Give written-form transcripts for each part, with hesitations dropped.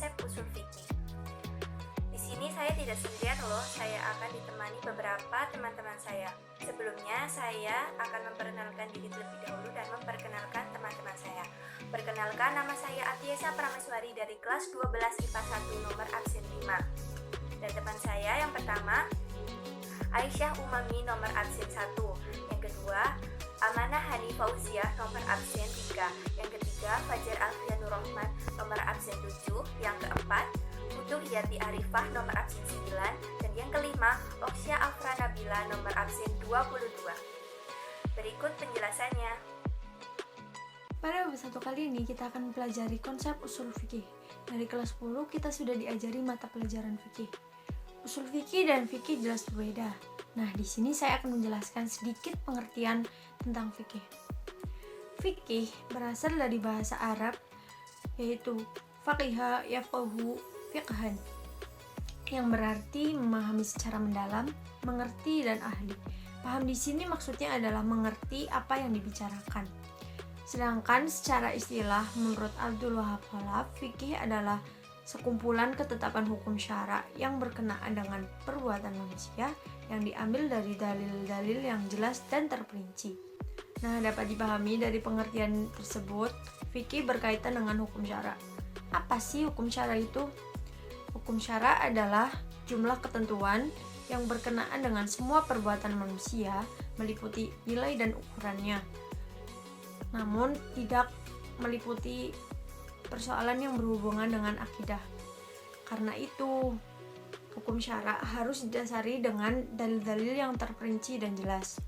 konsep usul fikih. Di sini saya tidak sendirian loh, saya akan ditemani beberapa teman-teman saya. Sebelumnya saya akan memperkenalkan diri terlebih dahulu dan memperkenalkan teman-teman saya. Perkenalkan, nama saya Atiesa Prameswari dari kelas 12 IPA 1 nomor absen 5. Dan teman saya yang pertama, Aisyah Umami nomor absen 1. Yang kedua, Amanah Hani Fauziah nomor absen 3. Yang ketiga, Fajar Alfianur Rahman nomor absen 7. Yang keempat, Putu Yati Arifah nomor absen 9. Dan yang kelima, Oksya Afra Nabila nomor absen 22. Berikut penjelasannya. Pada bab 1 kali ini kita akan mempelajari konsep usul fikih. Dari kelas 10 kita sudah diajari mata pelajaran fikih. Usul fikih dan fikih jelas berbeda. Nah, di sini saya akan menjelaskan sedikit pengertian tentang fikih. Fikih berasal dari bahasa Arab yaitu faqiha yafqahu fiqhan, yang berarti memahami secara mendalam, mengerti dan ahli. Paham di sini maksudnya adalah mengerti apa yang dibicarakan. Sedangkan secara istilah menurut Abdul Wahab Khalaf, fikih adalah sekumpulan ketetapan hukum syara yang berkenaan dengan perbuatan manusia yang diambil dari dalil-dalil yang jelas dan terperinci. Nah, dapat dipahami dari pengertian tersebut, fikih berkaitan dengan hukum syara. Apa sih hukum syara itu? Hukum syara adalah jumlah ketentuan yang berkenaan dengan semua perbuatan manusia, meliputi nilai dan ukurannya. Namun tidak meliputi persoalan yang berhubungan dengan akidah. Karena itu, hukum syara harus didasari dengan dalil-dalil yang terperinci dan jelas.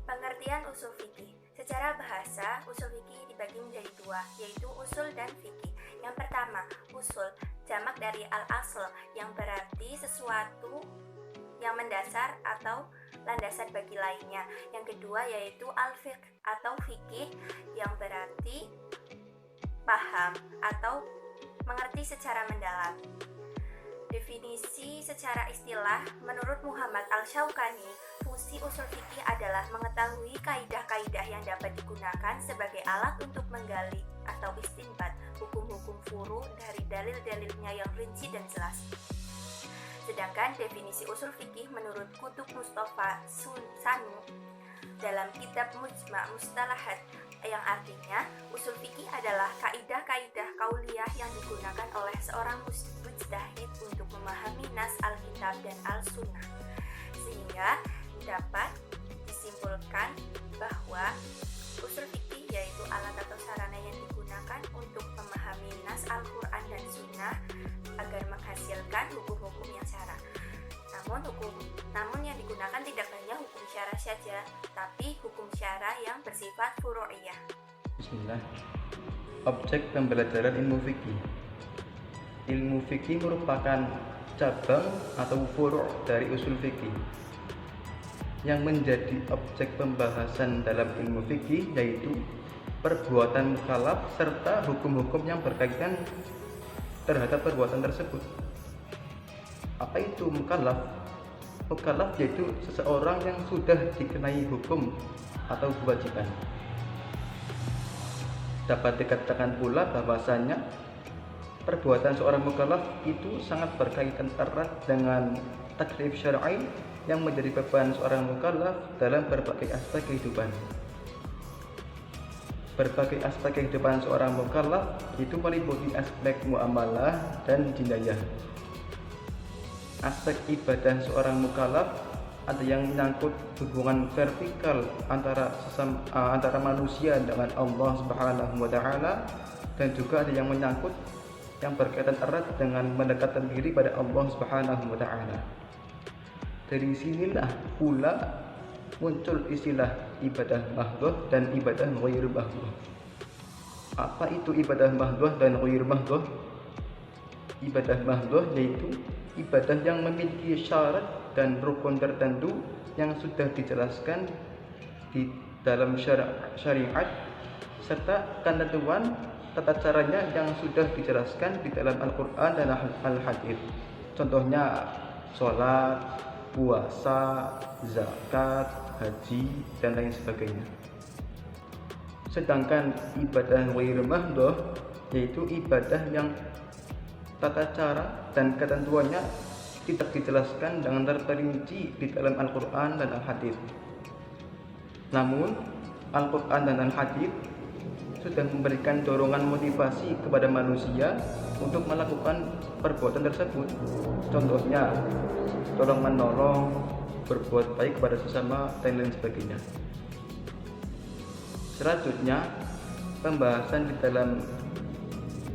Pengertian usul fikih. Secara bahasa, usul fikih dibagi menjadi dua, yaitu usul dan fikih. Yang pertama, usul, jamak dari al-asl, yang berarti sesuatu yang mendasar atau landasan bagi lainnya. Yang kedua yaitu al-fiqh atau fikih, yang berarti paham atau mengerti secara mendalam. Definisi secara istilah, menurut Muhammad Al-Syaukani, fungsi usul fikih adalah mengetahui kaidah-kaidah yang dapat digunakan sebagai alat untuk menggali atau istinbat hukum-hukum furu dari dalil-dalilnya yang rinci dan jelas. Sedangkan definisi usul fikih menurut Kutub Mustafa Sanu dalam kitab Mujma' Mustalahat, yang artinya usul fikih adalah kaidah-kaidah kauliyah yang digunakan oleh seorang mujtahid untuk memahami nas Alkitab dan Al-Sunnah, sehingga dapat disimpulkan bahwa usul fikih yaitu alat atau sarana yang digunakan untuk memahami nas Al-Quran dan Sunnah agar menghasilkan hukum-hukum yang syara. Namun yang digunakan tidak hanya hukum syara saja, tapi hukum syara yang bersifat furu'iyah. Bismillah. Objek pembelajaran ilmu fikih. Ilmu fikih merupakan cabang atau furu' dari usul fikih. Yang menjadi objek pembahasan dalam ilmu fikih yaitu perbuatan mukallaf serta hukum-hukum yang berkaitan terhadap perbuatan tersebut. Apa itu mukallaf? Mukallaf yaitu seseorang yang sudah dikenai hukum atau kewajiban. Dapat dikatakan pula bahwasanya perbuatan seorang mukallaf itu sangat berkaitan erat dengan taklif syar'i yang menjadi beban seorang mukallaf dalam berbagai aspek kehidupan. Berbagai aspek kehidupan seorang mukallaf itu meliputi aspek muamalah dan jinayah. Aspek ibadah seorang mukallaf ada yang menyangkut hubungan vertikal antara manusia dengan Allah Subhanahu wa taala, dan juga ada yang menyangkut yang berkaitan erat dengan mendekatkan diri pada Allah Subhanahu wa taala. Dari sinilah pula muncul istilah ibadah mahdhah dan ibadah ghair mahdhah. Apa itu ibadah mahdhah dan ghair mahdhah? Ibadah mahdhah yaitu ibadah yang memiliki syarat dan rukun tertentu yang sudah dijelaskan di dalam syariat serta ketentuan tata caranya yang sudah dijelaskan di dalam Al-Quran dan Al-Hadits. Contohnya sholat, puasa, zakat, haji, dan lain sebagainya. Sedangkan ibadah ghair mahdhah yaitu ibadah yang tata cara dan ketentuannya tidak dijelaskan dengan terperinci di dalam Al-Quran dan Al-Hadits. Namun, Al-Quran dan Al-Hadits sudah memberikan dorongan motivasi kepada manusia untuk melakukan perbuatan tersebut. Contohnya, tolong menolong, berbuat baik kepada sesama, dan lain sebagainya. Selanjutnya, pembahasan di dalam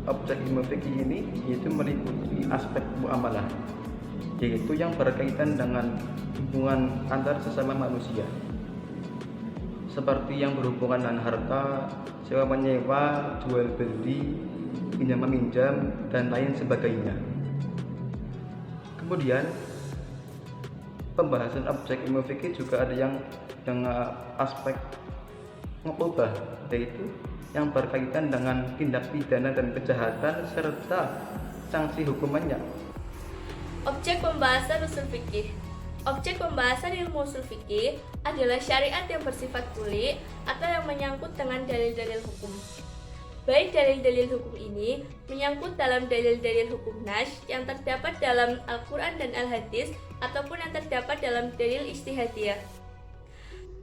objek ilmu fikih ini yaitu meliputi aspek muamalah, yaitu yang berkaitan dengan hubungan antar sesama manusia, seperti yang berhubungan dengan harta, sewa menyewa, jual beli, pinjam meminjam, dan lain sebagainya. Kemudian pembahasan objek ilmu fikih juga ada yang dengan aspek ngubah, yaitu yang berkaitan dengan tindak pidana dan kejahatan serta sanksi hukumannya. Objek pembahasan usul fikih. Objek pembahasan ilmu usul fikih adalah syariat yang bersifat kuli atau yang menyangkut dengan dalil-dalil hukum. Baik dalil-dalil hukum ini menyangkut dalam dalil-dalil hukum nas yang terdapat dalam Al-Quran dan Al-Hadis ataupun yang terdapat dalam dalil ijtihadiyah.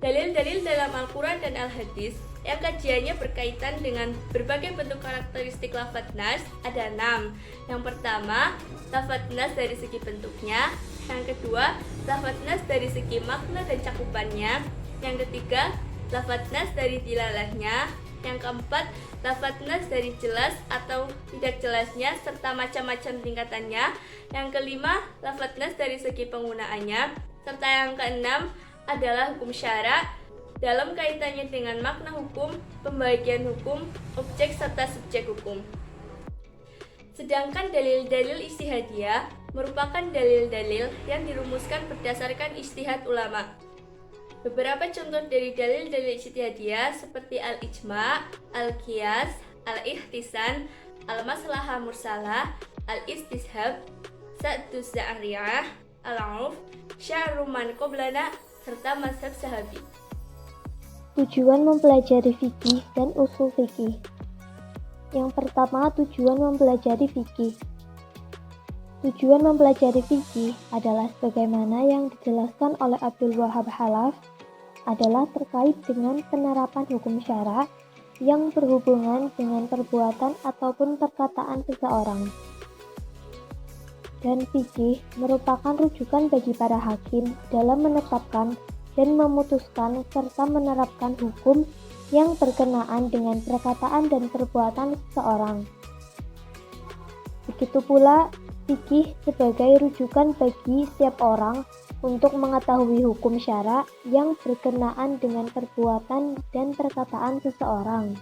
Dalil-dalil dalam Al-Quran dan Al-Hadis yang kajiannya berkaitan dengan berbagai bentuk karakteristik lafadz nas ada 6. Yang pertama, lafadz nas dari segi bentuknya. Yang kedua, lafadz nas dari segi makna dan cakupannya. Yang ketiga, lafadz nas dari dilalahnya. Yang keempat, lafadz nas dari jelas atau tidak jelasnya serta macam-macam tingkatannya. Yang kelima, lafadz nas dari segi penggunaannya. Serta yang keenam adalah hukum syara dalam kaitannya dengan makna hukum, pembagian hukum, objek serta subjek hukum. Sedangkan dalil-dalil ijtihadiyah merupakan dalil-dalil yang dirumuskan berdasarkan ijtihad ulama. Beberapa contoh dari dalil-dalil ijtihadiyah seperti al-ijma', al-qiyas, al-ihtisan, al-maslahah mursalah, al-istishab, sa'duz za'riyah, al-'urf, sya'ru man qablana, serta mazhab sahabi. Tujuan mempelajari fikih dan usul fikih. Yang pertama, tujuan mempelajari fikih. Tujuan mempelajari fikih adalah sebagaimana yang dijelaskan oleh Abdul Wahab Khalaf adalah terkait dengan penerapan hukum syara yang berhubungan dengan perbuatan ataupun perkataan seseorang. Dan fikih merupakan rujukan bagi para hakim dalam menetapkan dan memutuskan serta menerapkan hukum yang berkenaan dengan perkataan dan perbuatan seseorang. Begitu pula, fikih sebagai rujukan bagi setiap orang untuk mengetahui hukum syara yang berkenaan dengan perbuatan dan perkataan seseorang.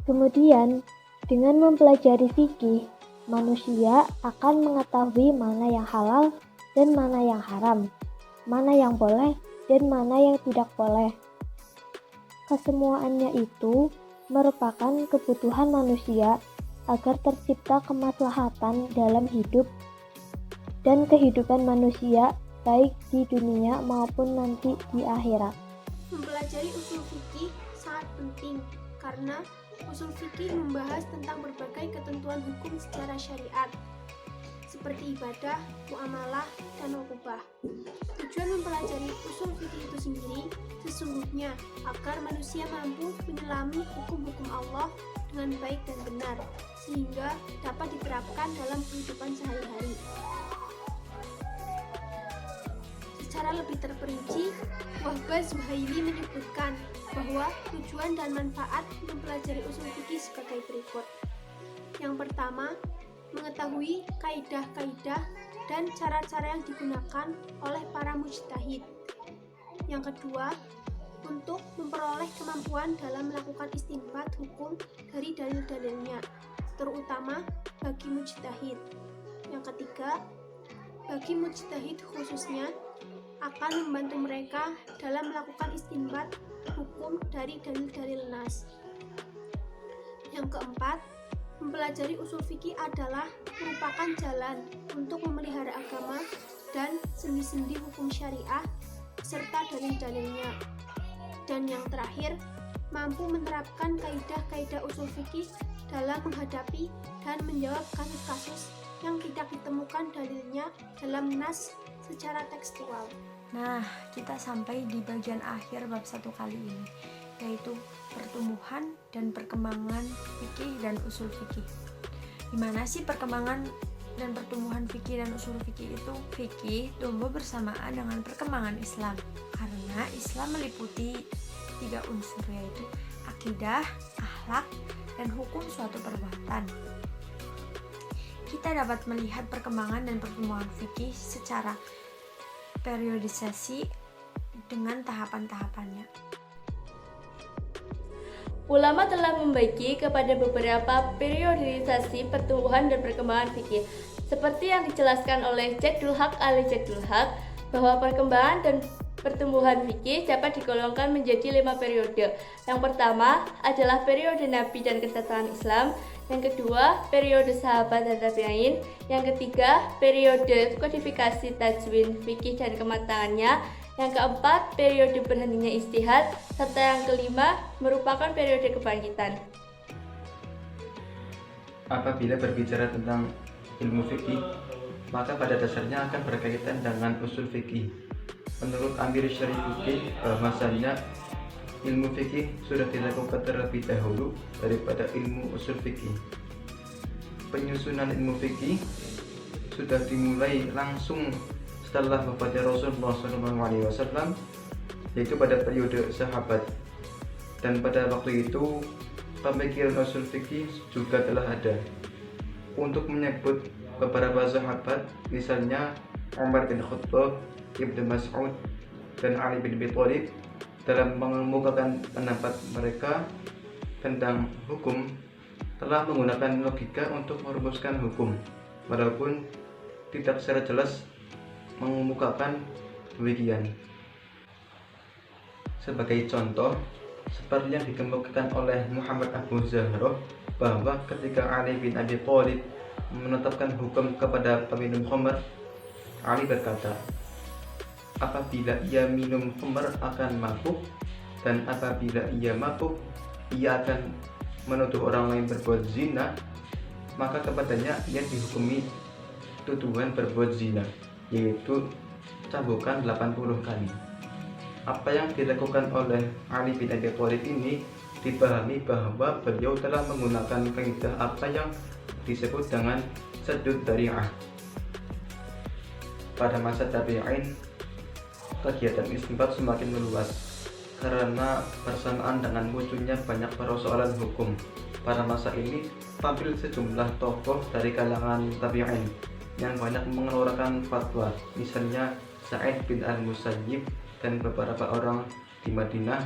Kemudian, dengan mempelajari fikih, manusia akan mengetahui mana yang halal dan mana yang haram, mana yang boleh dan mana yang tidak boleh. Kesemuaannya itu merupakan kebutuhan manusia agar tercipta kemaslahatan dalam hidup dan kehidupan manusia baik di dunia maupun nanti di akhirat. Mempelajari usul fikih sangat penting karena usul fikih membahas tentang berbagai ketentuan hukum secara syariat seperti ibadah, muamalah, dan ukubah. Tujuan mempelajari usul fikih itu sendiri sesungguhnya agar manusia mampu menyelami hukum-hukum Allah dengan baik dan benar sehingga dapat diterapkan dalam kehidupan sehari-hari. Secara lebih terperinci, Wahbah Zuhaili menyebutkan bahwa tujuan dan manfaat mempelajari usul fikih sebagai berikut. Yang pertama, mengetahui kaidah-kaidah dan cara-cara yang digunakan oleh para mujtahid. Yang kedua, untuk memperoleh kemampuan dalam melakukan istinbat hukum dari dalil-dalilnya, terutama bagi mujtahid. Yang ketiga, bagi mujtahid khususnya, akan membantu mereka dalam melakukan istinbat hukum dari dalil-dalil nas. Yang keempat, mempelajari usul fikih adalah merupakan jalan untuk memelihara agama dan sendi-sendi hukum syariah serta dalil-dalilnya. Dan yang terakhir, mampu menerapkan kaidah-kaidah usul fikih dalam menghadapi dan menjawab kasus-kasus yang tidak ditemukan dalilnya dalam nas secara tekstual. Nah, kita sampai di bagian akhir bab 1 kali ini, yaitu pertumbuhan dan perkembangan fikih dan usul fikih. Gimana sih perkembangan dan pertumbuhan fikih dan usul fikih itu? Fikih tumbuh bersamaan dengan perkembangan Islam, karena Islam meliputi 3 unsur, yaitu akidah, akhlak, dan hukum suatu perbuatan. Kita dapat melihat perkembangan dan pertumbuhan fikih secara periodisasi dengan tahapan-tahapannya. Ulama telah membagi kepada beberapa periodisasi pertumbuhan dan perkembangan fikih, seperti yang dijelaskan oleh Jadul Haq al-Jadul Haq, bahwa perkembangan dan pertumbuhan fikih dapat digolongkan menjadi 5 periode. Yang pertama adalah periode Nabi dan kedatangan Islam. Yang kedua, periode sahabat dan tabi'in. Yang ketiga, periode kodifikasi tajwid fikih dan kematangannya. Yang keempat, periode berhentinya ijtihad. Serta yang kelima, merupakan periode kebangkitan. Apabila berbicara tentang ilmu fikih, maka pada dasarnya akan berkaitan dengan usul fikih. Menurut Amir Syarif Fikih, bahwasanya ilmu fikih sudah dilakukan terlebih dahulu daripada ilmu usul fikih. Penyusunan ilmu fikih sudah dimulai langsung setelah wafatnya Rasulullah SAW, yaitu pada periode sahabat. Dan pada waktu itu pemikiran usul fikih juga telah ada. Untuk menyebut beberapa sahabat, misalnya Umar bin Khattab, Ibnu Mas'ud, dan Ali bin Abi Thalib, dalam mengemukakan pendapat mereka tentang hukum telah menggunakan logika untuk merumuskan hukum, walaupun tidak secara jelas mengemukakan demikian. Sebagai contoh, seperti yang dikemukakan oleh Muhammad Abu Zahroh, bahwa ketika Ali bin Abi Thalib menetapkan hukum kepada peminum khamr, Ali berkata, apabila ia minum khamr akan mabuk, dan apabila ia mabuk ia akan menuduh orang lain berbuat zina, maka kepadanya ia dihukumi tuduhan berbuat zina, yaitu cambukan 80 kali. Apa yang dilakukan oleh Ali bin Abi Thalib ini dipahami bahwa beliau telah menggunakan kaidah apa yang disebut dengan saddud dzari'ah. Pada masa tabi'in, kegiatan istinbat semakin meluas karena bersamaan dengan munculnya banyak persoalan hukum. Pada masa ini tampil sejumlah tokoh dari kalangan tabi'in yang banyak mengeluarkan fatwa, misalnya Sa'id bin al-Musayyib dan beberapa orang di Madinah,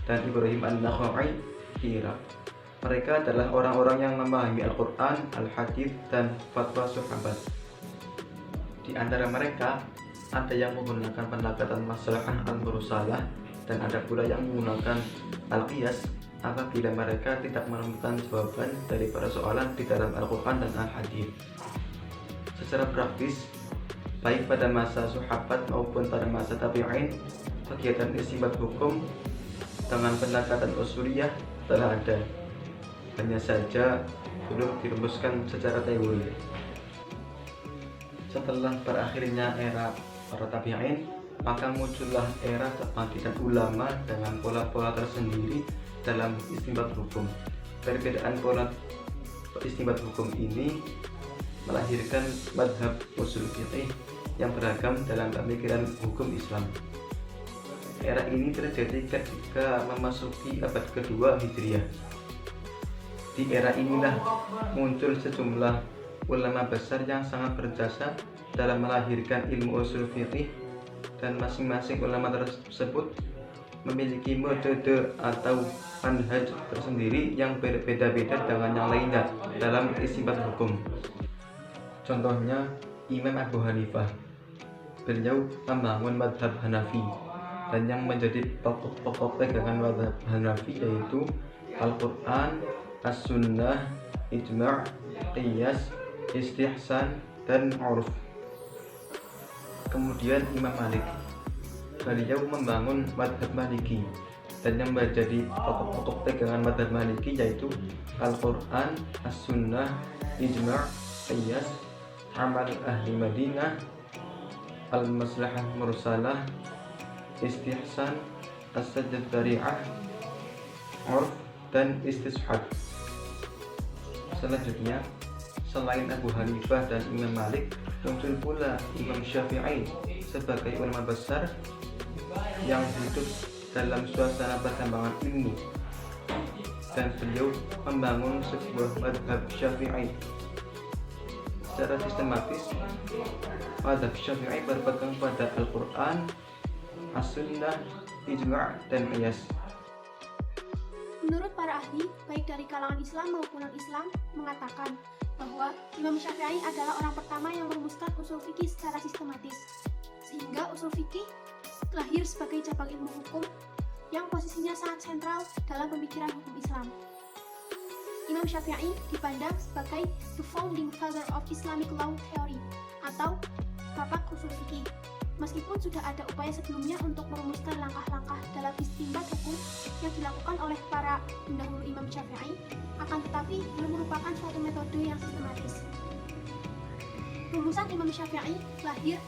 dan Ibrahim an-Nakhai di Irak. Mereka adalah orang-orang yang memahami Al-Quran, Al-Hadith, dan fatwa sahabat. Di antara mereka ada yang menggunakan pendekatan maslahah al-mursalah, dan ada pula yang menggunakan al-qiyas apabila mereka tidak menemukan jawaban dari persoalan di dalam Al-Quran dan Al-Hadith. Secara praktis, baik pada masa sahabat maupun pada masa tabi'in, kegiatan istinbat hukum dengan pendekatan usuliyah telah ada, hanya saja belum dirumuskan secara teori. Setelah berakhirnya era para tabi'in, maka muncullah era kebangkitan ulama dengan pola-pola tersendiri dalam istinbat hukum. Perbedaan pola istinbat hukum ini melahirkan madhab usul fiqih yang beragam dalam pemikiran hukum Islam. Era ini terjadi ketika memasuki abad kedua Hijriah. Di era inilah muncul sejumlah ulama besar yang sangat berjasa dalam melahirkan ilmu usul fiqih, dan masing-masing ulama tersebut memiliki metode atau manhaj tersendiri yang berbeda-beda dengan yang lainnya dalam istinbat hukum. Contohnya Imam Abu Hanifah, beliau membangun madhab Hanafi, dan yang menjadi pokok-pokok pegangan madhab Hanafi yaitu Al-Quran, As-Sunnah, Ijma', Qiyas, Istihsan, dan Urf. Kemudian Imam Malik, beliau membangun madhab Maliki, dan yang menjadi pokok-pokok pegangan madzhab Maliki yaitu Al-Quran, As-Sunnah, Ijma', Qiyas, Amal Ahli Madinah, Al-Maslahah Mursalah, Istihsan, As-Sajdah Dari'ah, Urf, dan Istishab. Selanjutnya, selain Abu Hanifah dan Imam Malik, muncul pula Imam Syafi'i sebagai ulama besar yang hidup dalam suasana perkembangan ilmu, dan beliau membangun sebuah madhab Syafi'i secara sistematis. Madhab Syafi'i berpegang pada Al-Quran, As-Sunnah, Ijma', dan Qiyas. Menurut para ahli, baik dari kalangan Islam maupun non-Islam, mengatakan bahwa Imam Syafi'i adalah orang pertama yang merumuskan usul fikih secara sistematis, sehingga usul fikih lahir sebagai cabang ilmu hukum yang posisinya sangat sentral dalam pemikiran hukum Islam. Imam Syafi'i dipandang sebagai the founding father of Islamic law theory atau bapak usul fikih. Meskipun sudah ada upaya sebelumnya untuk merumuskan langkah-langkah dalam istinbat hukum yang dilakukan oleh para pendahulu Imam Syafi'i, akan tetapi belum merupakan suatu metode yang sistematis. Rumusan Imam Syafi'i lahir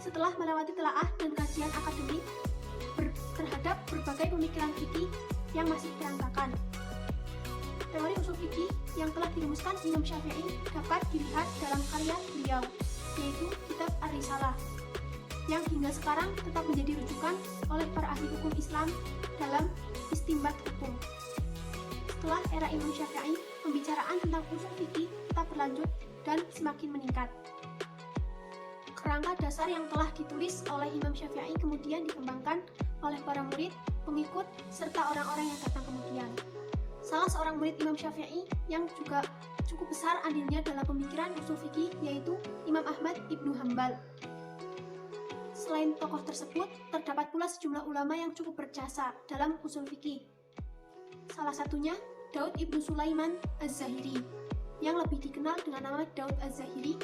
setelah melewati telaah dan kajian akademik terhadap berbagai pemikiran fikih yang masih berantakan. Teori usul fikih yang telah dirumuskan Imam Syafi'i dapat dilihat dalam karya beliau, yaitu Kitab Ar-Risalah, yang hingga sekarang tetap menjadi rujukan oleh para ahli hukum Islam dalam istinbat hukum. Setelah era Imam Syafi'i, pembicaraan tentang usul fikih tetap berlanjut dan semakin meningkat. Kerangka dasar yang telah ditulis oleh Imam Syafi'i kemudian dikembangkan oleh para murid, pengikut, serta orang-orang yang datang kemudian. Salah seorang murid Imam Syafi'i yang juga cukup besar andilnya dalam pemikiran usul fikih yaitu Imam Ahmad Ibnu Hambal. Selain tokoh tersebut, terdapat pula sejumlah ulama yang cukup berjasa dalam usul fikih. Salah satunya Daud Ibnu Sulaiman Az-Zahiri, yang lebih dikenal dengan nama Daud Az-Zahiri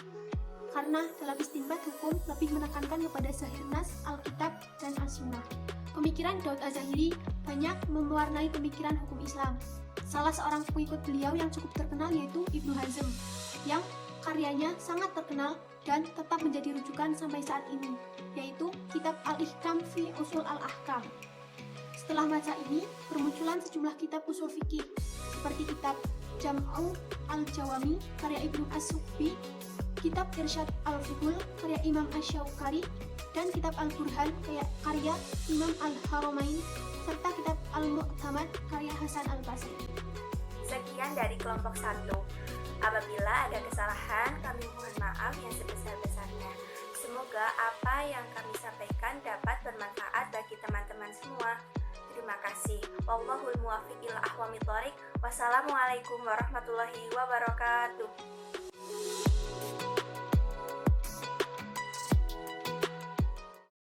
karena dalam istinbat hukum lebih menekankan kepada zahir nas, Alkitab, dan As-Sunnah. Pemikiran Daud Az-Zahiri banyak mewarnai pemikiran hukum Islam. Salah seorang pengikut beliau yang cukup terkenal yaitu Ibnu Hazm, yang karyanya sangat terkenal dan tetap menjadi rujukan sampai saat ini, yaitu kitab Al-Ihkam fi Usul Al-Ahkam. Setelah masa ini, bermunculan sejumlah kitab usul fikih, seperti kitab Jam'u Al-Jawami karya Ibnu As-Sukbi, kitab Irsyad Al-Fuhul karya Imam Asy-Syaukari, dan kitab Al-Burhan karya Imam Al-Haramain, serta kitab Al-Mu'tamad karya Hasan Al-Basri. Sekian dari kelompok 1. Apabila ada kesalahan, kami mohon maaf yang sebesar-besarnya. Semoga apa yang kami sampaikan dapat bermanfaat bagi teman-teman semua. Terima kasih. Wallahul muwaffiq ila aqwamit thoriq. Wassalamualaikum warahmatullahi wabarakatuh.